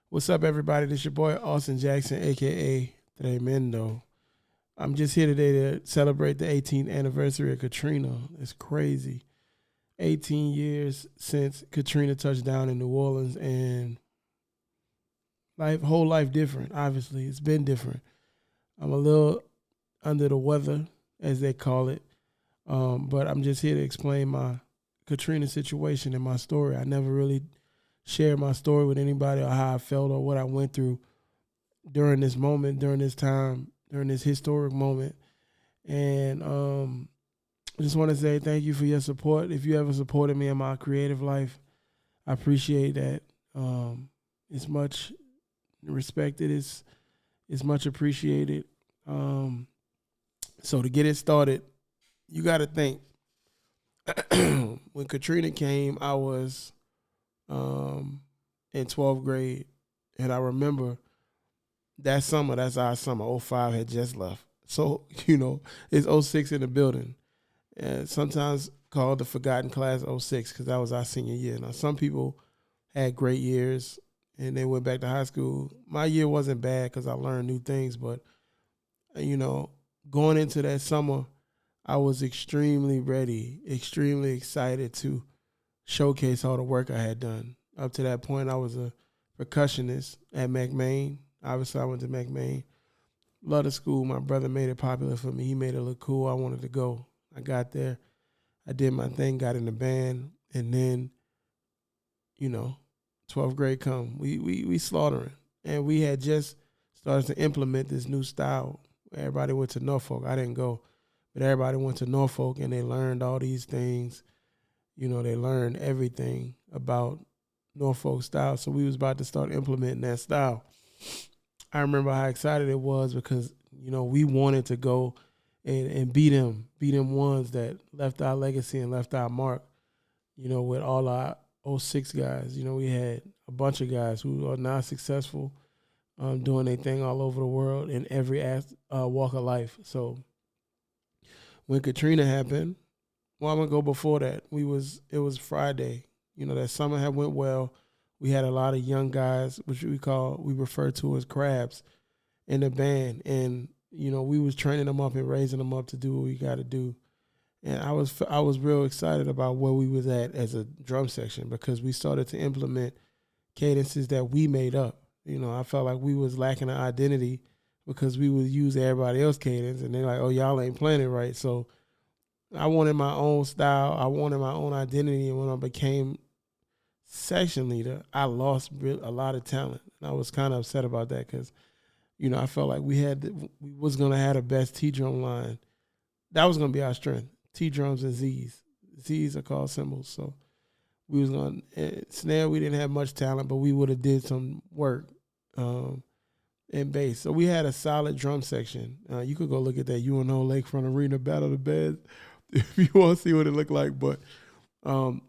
What's up, everybody? This your boy Austin Jackson, aka Tremendo. I'm just here today to celebrate the 18th anniversary of Katrina. It's crazy. 18 years since Katrina touched down in New Orleans, and whole life different. Obviously, it's been different. I'm a little under the weather, as they call it, but I'm just here to explain my Katrina situation and my story. I never really shared my story with anybody or how I felt or what I went through during this moment, during this time, during this historic moment. And I just want to say thank you for your support. If you ever supported me in my creative life, I appreciate that. It's much respected. It's much appreciated. Um, so to get it started, you got to think. When Katrina came, I was in 12th grade, and I remember that summer. That's our summer. '05 had just left, so it's '06 in the building, and sometimes called the forgotten class '06 because that was our senior year. Now some people had great years and they went back to high school. My year wasn't bad because I learned new things, but you know, going into that summer, I was extremely ready, extremely excited to showcase all the work I had done. Up to that point, I was a percussionist at McMain. Obviously, I went to McMain. Love the school. My brother made it popular for me. He made it look cool. I wanted to go. I got there. I did my thing, got in the band, and then, 12th grade come. We slaughtering. And we had just started to implement this new style. Everybody went to Norfolk. I didn't go. But everybody went to Norfolk, and they learned all these things. They learned everything about Norfolk style. So we was about to start implementing that style. I remember how excited it was because, we wanted to go and be them ones that left our legacy and left our mark, with all our '06 guys. We had a bunch of guys who are now successful, doing their thing all over the world in every walk of life. So when Katrina happened, well, I'm gonna go before that. It was Friday. That summer had went well. We had a lot of young guys, which we refer to as crabs, in the band, and we was training them up and raising them up to do what we got to do. And I was real excited about where we was at as a drum section because we started to implement cadences that we made up. I felt like we was lacking an identity because we would use everybody else's cadence, and they're like, "Oh, y'all ain't playing it right." So I wanted my own style. I wanted my own identity, and when I became section leader, I lost a lot of talent, and I was kind of upset about that because I felt like we was gonna have the best T drum line. That was gonna be our strength. T drums and Z's. Z's are called cymbals. So we was gonna snare. We didn't have much talent, but we would have did some work in bass. So we had a solid drum section. You could go look at that UNO Lakefront Arena Battle of the Bands if you want to see what it looked like. But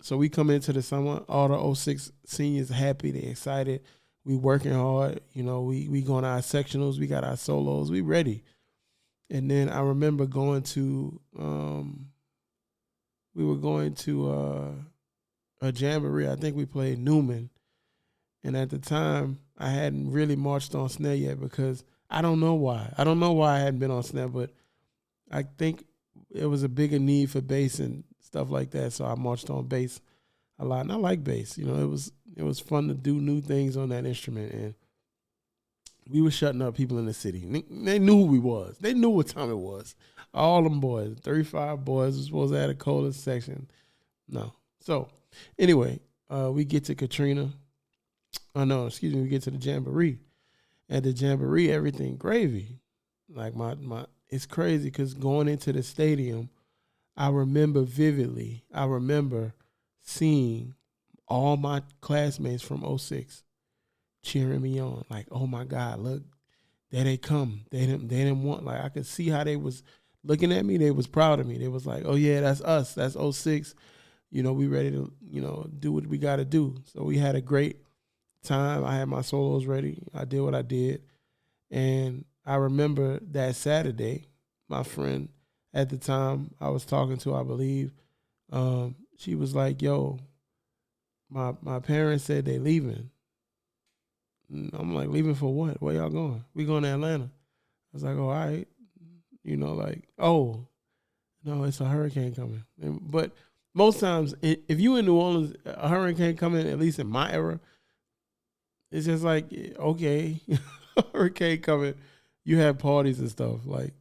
so we come into the summer, all the '06 seniors happy, they excited. We working hard, we going to our sectionals, we got our solos, we ready. And then I remember going to, we were going to a jamboree. I think we played Newman. And at the time, I hadn't really marched on snare yet because I don't know why. I don't know why I hadn't been on snare, but I think it was a bigger need for bass and stuff like that. So I marched on bass a lot, and I like bass. It was fun to do new things on that instrument, and we were shutting up people in the city. They knew who we was. They knew what time it was. All them boys, 35 boys, was supposed to have a coldest section. No. So anyway, we get to Katrina. Oh no, excuse me. We get to the jamboree. At the jamboree, everything gravy. Like it's crazy because going into the stadium, I remember vividly. I remember seeing all my classmates from '06 cheering me on. Like, oh my God, look, there they come. They didn't want, like, I could see how they was looking at me. They was proud of me. They was like, oh yeah, that's us. That's '06. We ready to, do what we got to do. So we had a great time. I had my solos ready. I did what I did. And I remember that Saturday, my friend at the time I was talking to, I believe, she was like, yo, my parents said they leaving. And I'm like, leaving for what? Where y'all going? We going to Atlanta. I was like, oh, all right. Like, oh, no, it's a hurricane coming. But most times, if you in New Orleans, a hurricane coming, at least in my era, it's just like, okay, hurricane coming. You have parties and stuff, like,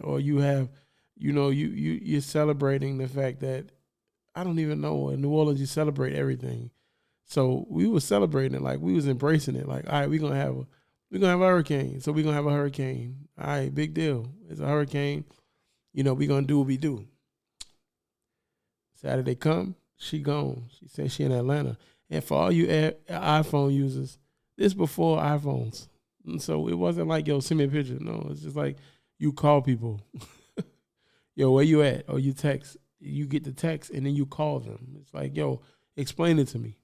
or you have, you're celebrating the fact that, I don't even know, in New Orleans you celebrate everything. So we were celebrating it, like we was embracing it. Like, all right, we're gonna have a hurricane. So we're gonna have a hurricane. All right, big deal. It's a hurricane. We're gonna do what we do. Saturday come, she gone. She said she in Atlanta. And for all you iPhone users, this before iPhones. And so it wasn't like, yo, send me a picture. No, it's just like you call people. Yo, where you at? Or you text. You get the text and then you call them. It's like, yo, explain it to me.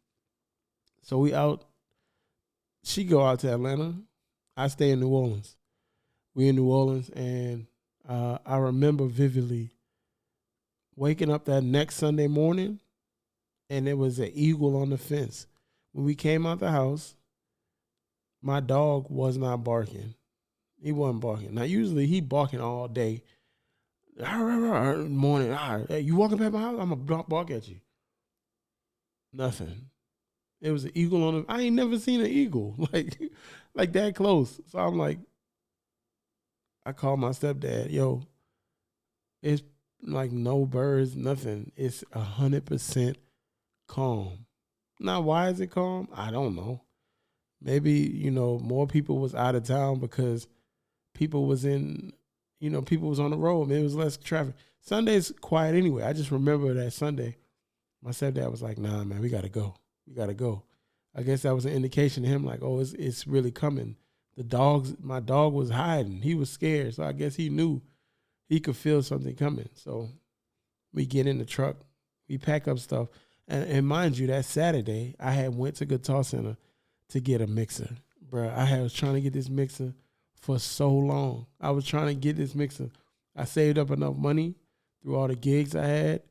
So we out. She go out to Atlanta. I stay in New Orleans. We in New Orleans, and I remember vividly waking up that next Sunday morning, and there was an eagle on the fence. When we came out the house, my dog was not barking. He wasn't barking. Now, usually he barking all day. Morning, hey, you walking past my house? I'm going to bark at you. Nothing. It was an eagle on the. I ain't never seen an eagle like that close. So I'm like, I called my stepdad. Yo, it's like no birds, nothing. It's 100% calm. Now, why is it calm? I don't know. Maybe, more people was out of town because people was in, people was on the road. Maybe it was less traffic. Sunday's quiet anyway. I just remember that Sunday, my stepdad was like, nah, man, we got to go. We got to go. I guess that was an indication to him like, oh, it's really coming. My dog was hiding. He was scared. So I guess he knew he could feel something coming. So we get in the truck. We pack up stuff. And mind you, that Saturday, I had went to Guitar Center to get a mixer. Bruh, I was trying to get this mixer for so long. I was trying to get this mixer. I saved up enough money through all the gigs I had.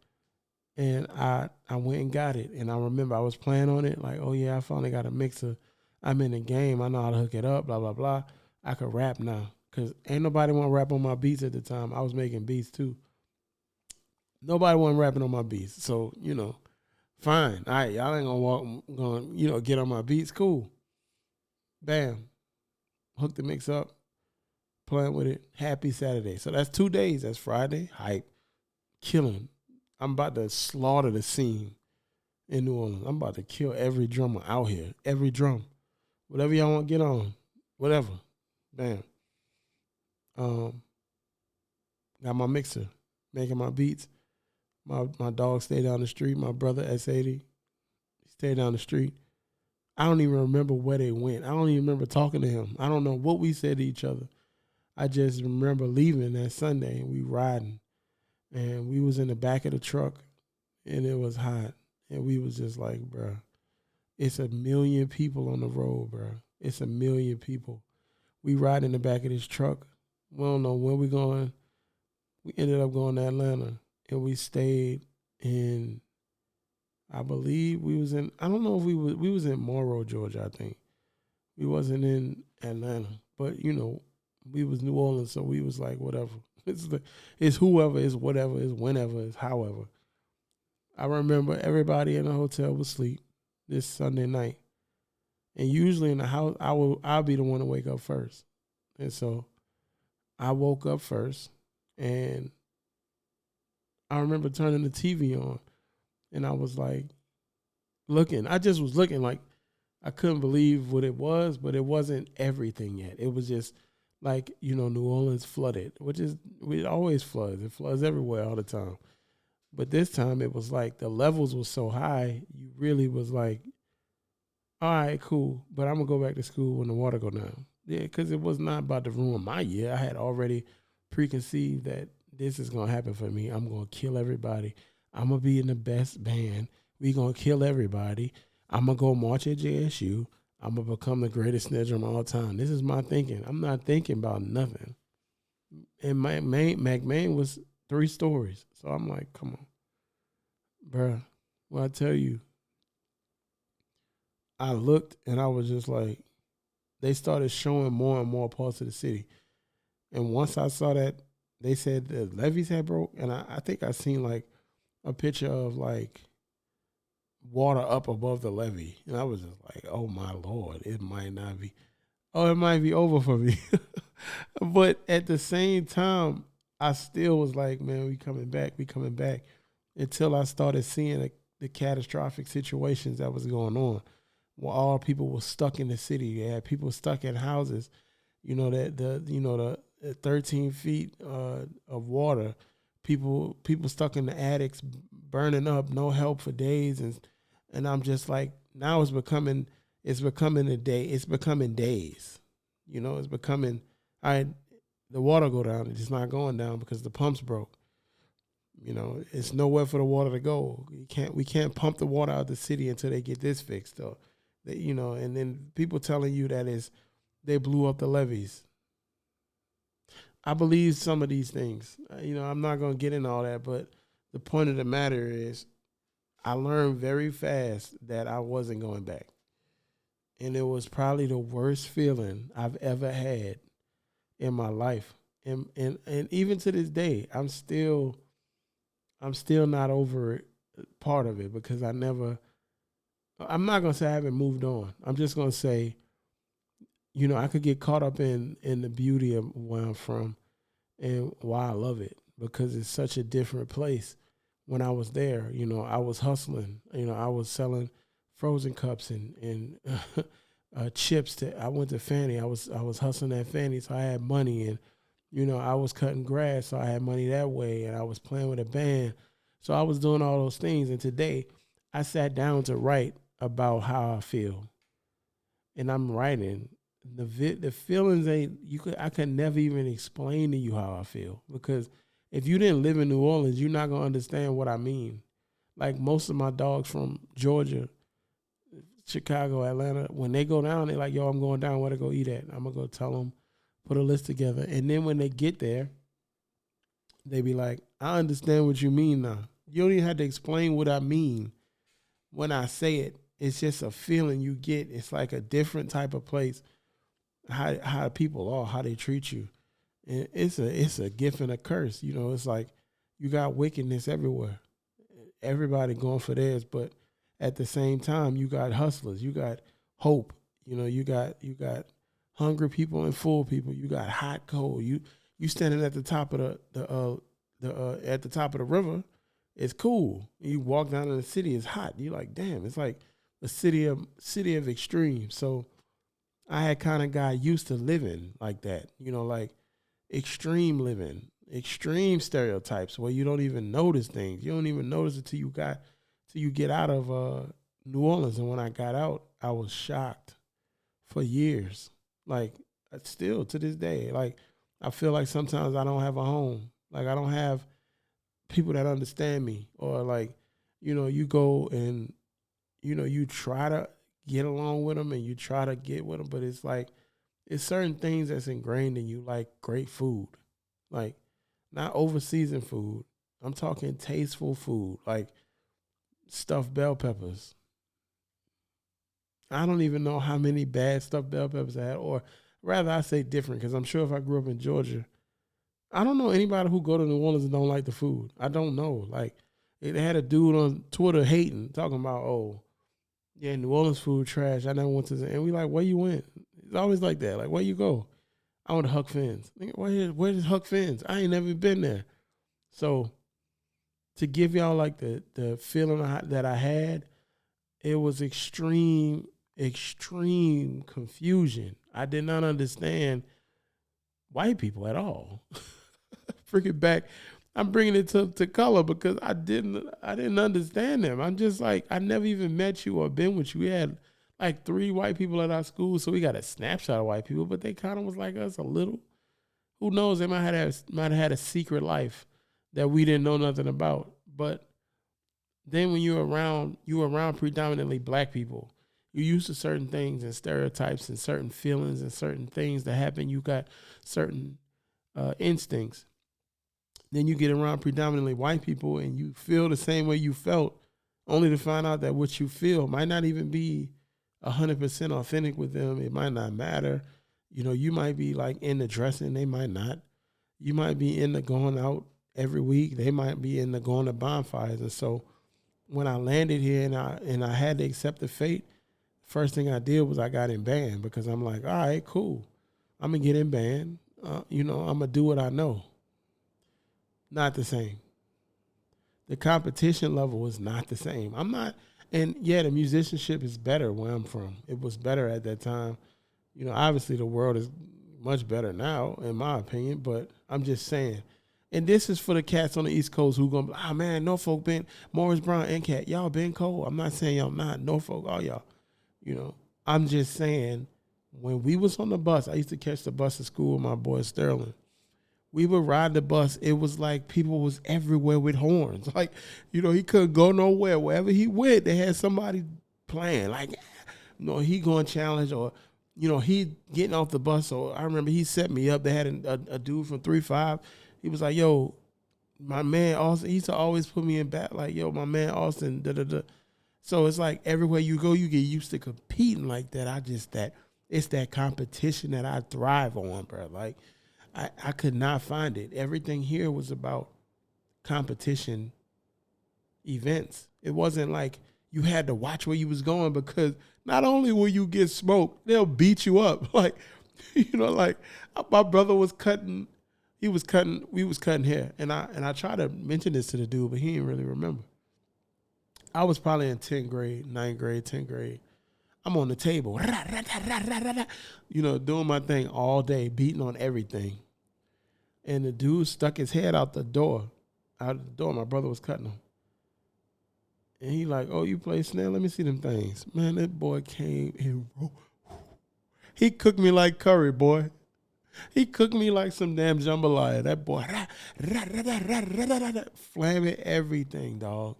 And I went and got it. And I remember I was playing on it. Like, oh, yeah, I finally got a mixer. I'm in the game. I know how to hook it up, blah, blah, blah. I could rap now. Because ain't nobody want to rap on my beats at the time. I was making beats, too. Nobody wasn't rapping on my beats. So, fine. All right, y'all ain't going to get on my beats. Cool. Bam. Hook the mix up. Playing with it. Happy Saturday. So that's 2 days. That's Friday. Hype. Killing. I'm about to slaughter the scene in New Orleans. I'm about to kill every drummer out here. Every drum. Whatever y'all want to get on. Whatever. Bam. Got my mixer. Making my beats. My dog stayed down the street. My brother, S80, stayed down the street. I don't even remember where they went. I don't even remember talking to him. I don't know what we said to each other. I just remember leaving that Sunday and we riding. And we was in the back of the truck and it was hot. And we was just like, bruh, it's 1 million people on the road, bruh. It's 1 million people. We ride in the back of this truck. We don't know where we going. We ended up going to Atlanta. And we stayed in, I believe we was in, I don't know if we was in Monroe, Georgia, I think. We wasn't in Atlanta. But, we was New Orleans, so we was like, whatever. It's whoever, it's whatever, it's whenever, it's however. I remember everybody in the hotel was asleep this Sunday night. And usually in the house, I'll be the one to wake up first. And so I woke up first and I remember turning the TV on and I was like looking. I just was looking like I couldn't believe what it was, but it wasn't everything yet. It was just like, New Orleans flooded, it always floods. It floods everywhere all the time. But this time it was like the levels were so high, you really was like, all right, cool, but I'm going to go back to school when the water go down. Yeah, because it was not about to ruin my year. I had already preconceived that this is going to happen for me. I'm going to kill everybody. I'm going to be in the best band. We going to kill everybody. I'm going to go march at JSU. I'm going to become the greatest snitcher of all time. This is my thinking. I'm not thinking about nothing. And McMain was 3 stories. So I'm like, come on. Bruh, when I tell you, I looked and I was just like, they started showing more and more parts of the city. And once I saw that, they said the levees had broke, and I think I seen like a picture of like water up above the levee, and I was just like, "Oh my Lord, it might not be. Oh, it might be over for me." But at the same time, I still was like, "Man, we coming back." Until I started seeing the catastrophic situations that was going on, where all people were stuck in the city. You had people stuck in houses. That the 13 feet of water, people stuck in the attics, burning up, no help for days, and I'm just like, now it's becoming a day, it's becoming days, it's becoming, the water go down, it's just not going down because the pumps broke. It's nowhere for the water to go. We can't pump the water out of the city until they get this fixed, though. And then people telling you that they blew up the levees. I believe some of these things. I'm not going to get into all that, but the point of the matter is I learned very fast that I wasn't going back. And it was probably the worst feeling I've ever had in my life. And even to this day, I'm still not over it, part of it, because I'm not going to say I haven't moved on. I'm just going to say, I could get caught up in the beauty of where I'm from and why I love it, because it's such a different place. When I was there, I was hustling. I was selling frozen cups and chips. I went to Fannie. I was hustling at Fannie, so I had money, and I was cutting grass, so I had money that way, and I was playing with a band, so I was doing all those things. And today, I sat down to write about how I feel, and I'm writing. The feelings I could never even explain to you how I feel, because if you didn't live in New Orleans, you're not gonna understand what I mean. Like most of my dogs from Georgia, Chicago, Atlanta, when they go down, they're like, "Yo, I'm going down. Where to go eat at?" I'm gonna go tell them, put a list together, and then when they get there, they be like, "I understand what you mean now." You don't even have to explain what I mean when I say it. It's just a feeling you get. It's like a different type of place. How people are, how they treat you. And it's a gift and a curse. It's like you got wickedness everywhere. Everybody going for theirs, but at the same time, you got hustlers, you got hope. You got hungry people and full people. You got hot, cold. You standing at the top of at the top of the river. It's cool. You walk down in the city, it's hot. You like, damn. It's like a city of extreme. So I had kind of got used to living like that. Like extreme living, extreme stereotypes where you don't even notice things. You don't even notice it till you get out of New Orleans. And when I got out, I was shocked for years. Like still to this day, like I feel like sometimes I don't have a home. Like I don't have people that understand me, or like, you go and, you try to get along with them and you try to get with them, but it's like, it's certain things that's ingrained in you, like great food, like not over-seasoned food. I'm talking tasteful food, like stuffed bell peppers. I don't even know how many bad stuffed bell peppers I had, or rather I say different, because I'm sure if I grew up in Georgia, I don't know anybody who go to New Orleans and don't like the food. I don't know. Like, they had a dude on Twitter hating, talking about, oh, yeah, New Orleans food trash. I never went to and we like, where you went? It's always like that. Like, where you go? I went to Huck Finn's. Where's Huck Finn's? I ain't never been there. So to give y'all like the feeling that I had, it was extreme confusion. I did not understand white people at all. Freaking back, I'm bringing it to color because I didn't understand them. I'm just like, I never even met you or been with you. We had like 3 white people at our school, so we got a snapshot of white people, but they kind of was like us a little. Who knows? They might have had a secret life that we didn't know nothing about. But then when you're around predominantly black people, you're used to certain things and stereotypes and certain feelings and certain things that happen. You got certain instincts. Then you get around predominantly white people and you feel the same way you felt, only to find out that what you feel might not even be 100% authentic with them, it might not matter. You know, you might be like in the dressing, they might not. You might be in the going out every week, they might be in the going to bonfires. And so when I landed here and I had to accept the fate, first thing I did was I got in band because I'm like, all right, cool. I'm gonna get in band. You know, I'm gonna do what I know. Not the same. The competition level is not the same. I'm not, and yeah, the musicianship is better where I'm from. It was better at that time. You know, obviously the world is much better now, in my opinion, but I'm just saying. And this is for the cats on the East Coast who gonna be, man, Norfolk been, Morris Brown and Cat, y'all been cold. I'm not saying y'all not, Norfolk, all y'all. You know, I'm just saying when we was on the bus, I used to catch the bus to school with my boy Sterling. We would ride the bus. It was like people was everywhere with horns. Like, you know, he couldn't go nowhere. Wherever he went, they had somebody playing. Like, you know, he going to challenge or, you know, he getting off the bus. So I remember he set me up. They had a dude from 3-5. He was like, yo, my man Austin. He used to always put me in back. Like, yo, my man Austin, da-da-da. So it's like everywhere you go, you get used to competing like that. It's that competition that I thrive on, bro. Like, I could not find it. Everything here was about competition events. It wasn't like you had to watch where you was going because not only will you get smoked, they'll beat you up. Like, you know, like my brother was cutting, we was cutting hair. And I tried to mention this to the dude, but he didn't really remember. I was probably in 10th grade, 9th grade, 10th grade. I'm on the table, you know, doing my thing all day, beating on everything. And the dude stuck his head out the door. My brother was cutting him. And he like, oh, you play snare? Let me see them things. Man, that boy came and he cooked me like curry, boy. He cooked me like some damn jambalaya. That boy, flaming everything, dog.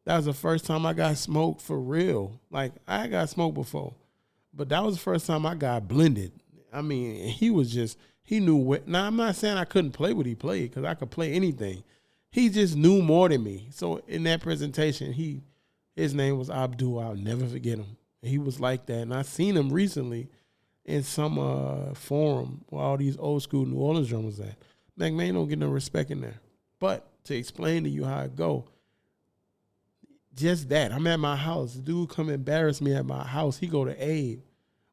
That was the first time I got smoked for real. Like, I got smoked before. But that was the first time I got blended. I mean, he knew what. Now, I'm not saying I couldn't play what he played because I could play anything. He just knew more than me. So in that presentation, his name was Abdul. I'll never forget him. He was like that. And I seen him recently in some forum where all these old school New Orleans drummers at. McMain don't get no respect in there. But to explain to you how it go, just that. I'm at my house. The dude come embarrass me at my house. He go to Abe.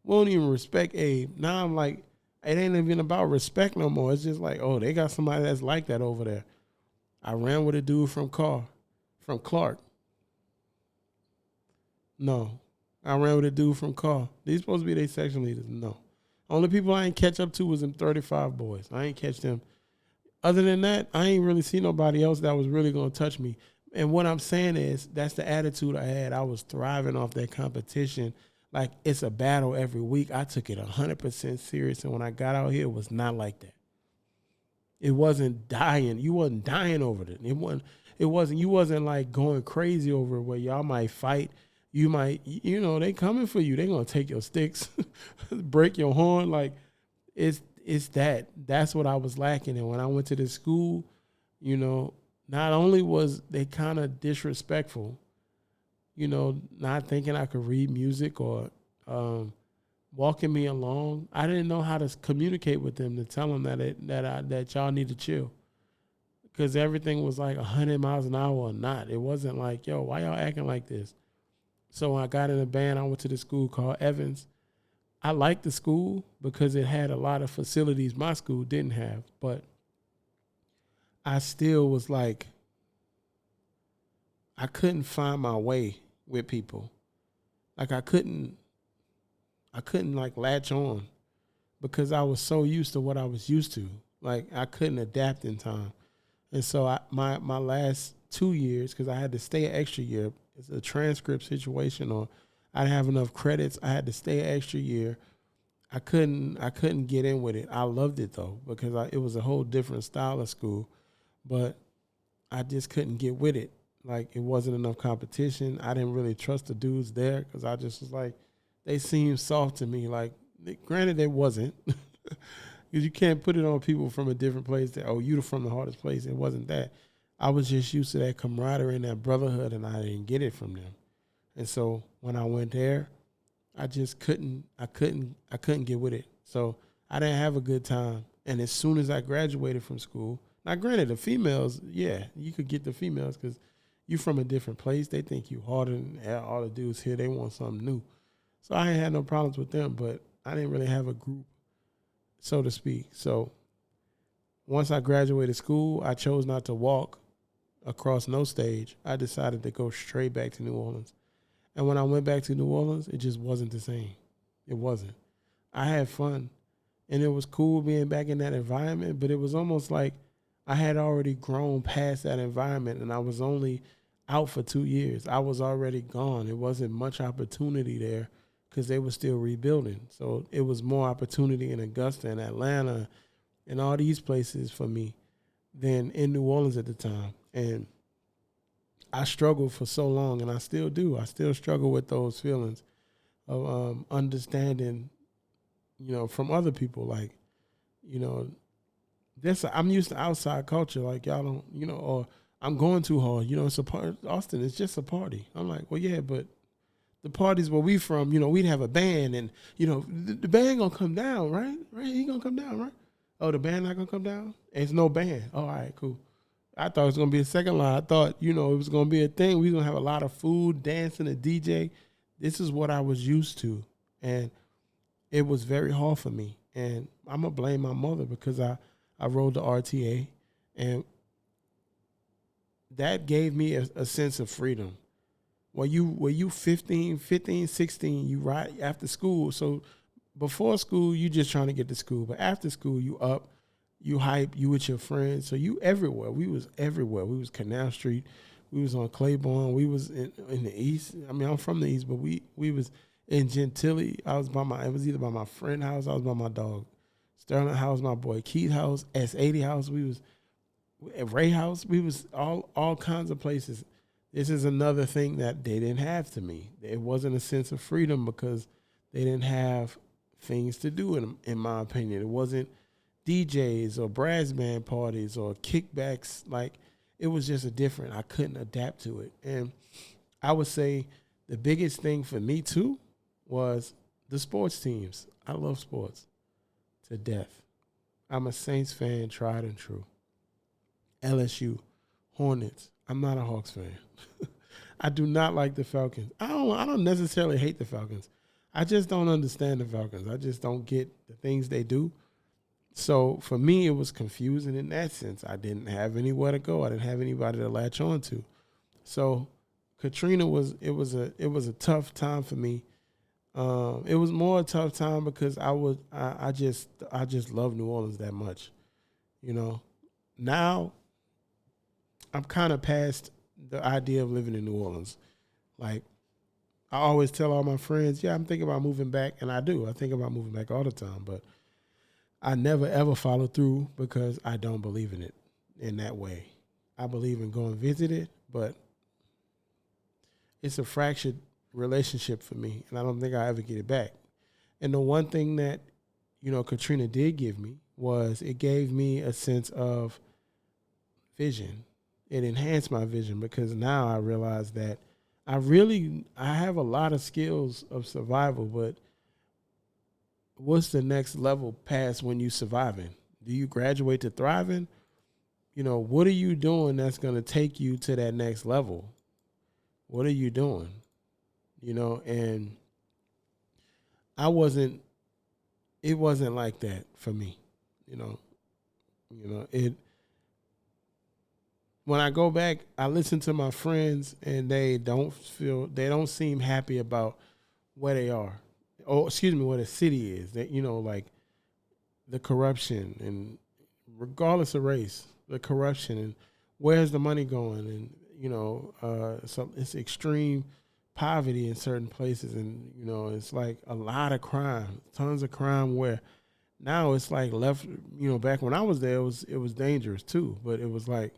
Won't even respect Abe. Now I'm like, it ain't even about respect no more. It's just like, oh, they got somebody that's like that over there. I ran with a dude from Clark. No. I ran with a dude from Carr. These supposed to be their section leaders. No. Only people I ain't catch up to was them 35 boys. I ain't catch them. Other than that, I ain't really see nobody else that was really going to touch me. And what I'm saying is that's the attitude I had. I was thriving off that competition. Like, it's a battle every week. I took it 100% serious. And when I got out here, it was not like that. It wasn't dying. You wasn't dying over it. You wasn't like going crazy over it where y'all might fight. You might, you know, they coming for you. They going to take your sticks, break your horn. Like, it's that. That's what I was lacking. And when I went to this school, you know, not only was they kind of disrespectful, you know, not thinking I could read music or walking me along. I didn't know how to communicate with them to tell them that y'all need to chill, because everything was like 100 miles an hour or not. It wasn't like, yo, why y'all acting like this? So when I got in a band, I went to the school called Evans. I liked the school because it had a lot of facilities my school didn't have, but I still was like, I couldn't find my way with people. Like I couldn't like latch on because I was so used to what I was used to. Like I couldn't adapt in time. And so my last 2 years, because I had to stay an extra year, it's a transcript situation, or I didn't have enough credits. I had to stay an extra year. I couldn't get in with it. I loved it though, because it was a whole different style of school, but I just couldn't get with it. Like it wasn't enough competition. I didn't really trust the dudes there because I just was like, they seemed soft to me. Like, granted, they wasn't, because you can't put it on people from a different place that, oh, you're from the hardest place. It wasn't that. I was just used to that camaraderie and that brotherhood, and I didn't get it from them. And so when I went there, I just couldn't get with it. So I didn't have a good time. And as soon as I graduated from school, now granted, the females, yeah, you could get the females because you from a different place. They think you harder than all the dudes here. They want something new. So I ain't had no problems with them, but I didn't really have a group, so to speak. So once I graduated school, I chose not to walk across no stage. I decided to go straight back to New Orleans. And when I went back to New Orleans, it just wasn't the same. It wasn't. I had fun, and it was cool being back in that environment, but it was almost like I had already grown past that environment, and I was only out for 2 years. I was already gone. It wasn't much opportunity there because they were still rebuilding. So it was more opportunity in Augusta and Atlanta and all these places for me than in New Orleans at the time. And I struggled for so long, and I still do. I still struggle with those feelings of understanding, from other people. Like, I'm used to outside culture. Like, y'all don't, or I'm going too hard. It's a part. Austin, it's just a party. I'm like, well, yeah, but the parties where we from, we'd have a band, and the band gonna come down, right? Right? He gonna come down, right? Oh, the band not gonna come down? It's no band. Oh, all right, cool. I thought it was going to be a second line. I thought, it was going to be a thing. We was going to have a lot of food, dancing, a DJ. This is what I was used to. And it was very hard for me. And I'm going to blame my mother because I rode the RTA. And that gave me a sense of freedom. When you 15, 16, you ride after school. So before school, you just trying to get to school. But after school, you up. You hype, you with your friends. So you everywhere. We was everywhere. We was Canal Street. We was on Claiborne. We was in the East. I mean, I'm from the East, but we was in Gentilly. It was either by my friend house, I was by my dog. Sterling house, my boy Keith house, S80 house. We was at Ray house. We was all kinds of places. This is another thing that they didn't have to me. It wasn't a sense of freedom because they didn't have things to do, in my opinion. It wasn't DJs or brass band parties or kickbacks. Like, it was just I couldn't adapt to it. And I would say the biggest thing for me too was the sports teams. I love sports to death. I'm a Saints fan, tried and true. LSU, Hornets. I'm not a Hawks fan. I do not like the Falcons. I don't necessarily hate the Falcons. I just don't understand the Falcons. I just don't get the things they do. So for me, it was confusing in that sense. I didn't have anywhere to go. I didn't have anybody to latch on to. So Katrina was a tough time for me. It was more a tough time because I just love New Orleans that much. Now I'm kind of past the idea of living in New Orleans. Like, I always tell all my friends, yeah, I'm thinking about moving back, and I do. I think about moving back all the time, but I never, ever follow through because I don't believe in it in that way. I believe in going visit it, but it's a fractured relationship for me, and I don't think I'll ever get it back. And the one thing that, Katrina did give me was it gave me a sense of vision. It enhanced my vision because now I realize that I have a lot of skills of survival, but what's the next level past when you surviving? Do you graduate to thriving? What are you doing that's going to take you to that next level? What are you doing? And it wasn't like that for me. When I go back, I listen to my friends and they don't seem happy about where they are. Or excuse me, where the city is. That like the corruption and regardless of race, the corruption and where's the money going, and so it's extreme poverty in certain places, and it's like a lot of crime, tons of crime. Where now it's like left. Back when I was there, it was dangerous too, but it was like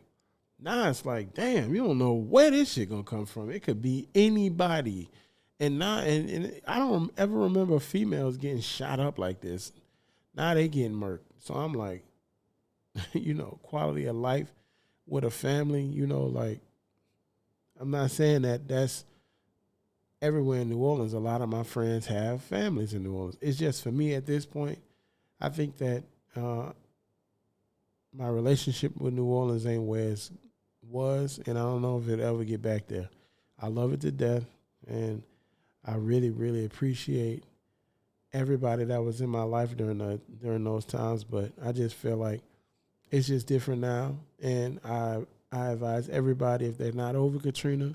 now it's like, damn, you don't know where this shit gonna come from. It could be anybody. And I don't ever remember females getting shot up like this. Now they getting murked. So I'm like, quality of life with a family, like, I'm not saying that's everywhere in New Orleans, a lot of my friends have families in New Orleans. It's just for me at this point, I think that my relationship with New Orleans ain't where it was, and I don't know if it'll ever get back there. I love it to death, and I really, really appreciate everybody that was in my life during those times. But I just feel like it's just different now, and I advise everybody, if they're not over Katrina,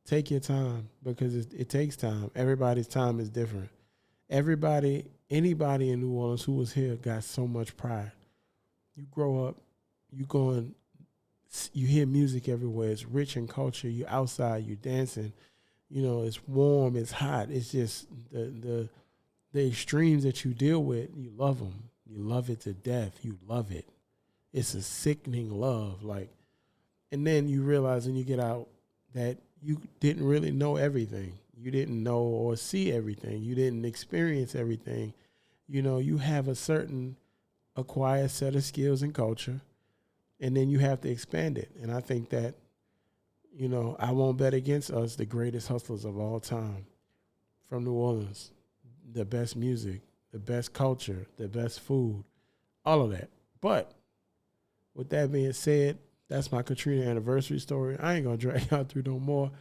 take your time, because it takes time. Everybody's time is different. Anybody in New Orleans who was here got so much pride. You grow up, you hear music everywhere. It's rich in culture. You outside, you dancing. It's warm, it's hot. It's just the extremes that you deal with. You love them. You love it to death. You love it. It's a sickening love. And then you realize when you get out that you didn't really know everything. You didn't know or see everything. You didn't experience everything. You have a certain acquired set of skills and culture, and then you have to expand it. And I think that, I won't bet against us, the greatest hustlers of all time from New Orleans, the best music, the best culture, the best food, all of that. But with that being said, that's my Katrina anniversary story. I ain't going to drag y'all through no more.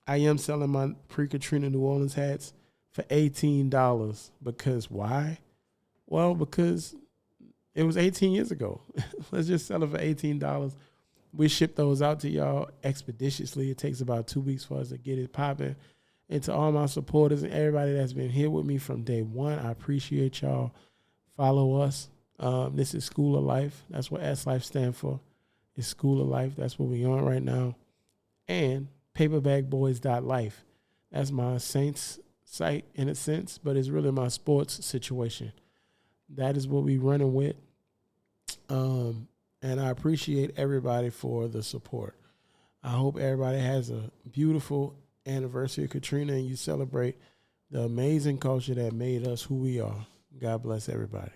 I am selling my pre-Katrina New Orleans hats for $18. Because why? Well, because it was 18 years ago. Let's just sell it for $18. We ship those out to y'all expeditiously. It takes about 2 weeks for us to get it popping. And to all my supporters and everybody that's been here with me from day one, I appreciate y'all. Follow us. This is School of Life. That's what S-Life stands for. It's School of Life. That's what we're on right now. And paperbackboys.life. That's my Saints site in a sense, but it's really my sports situation. That is what we're running with. And I appreciate everybody for the support. I hope everybody has a beautiful anniversary of Katrina, and you celebrate the amazing culture that made us who we are. God bless everybody.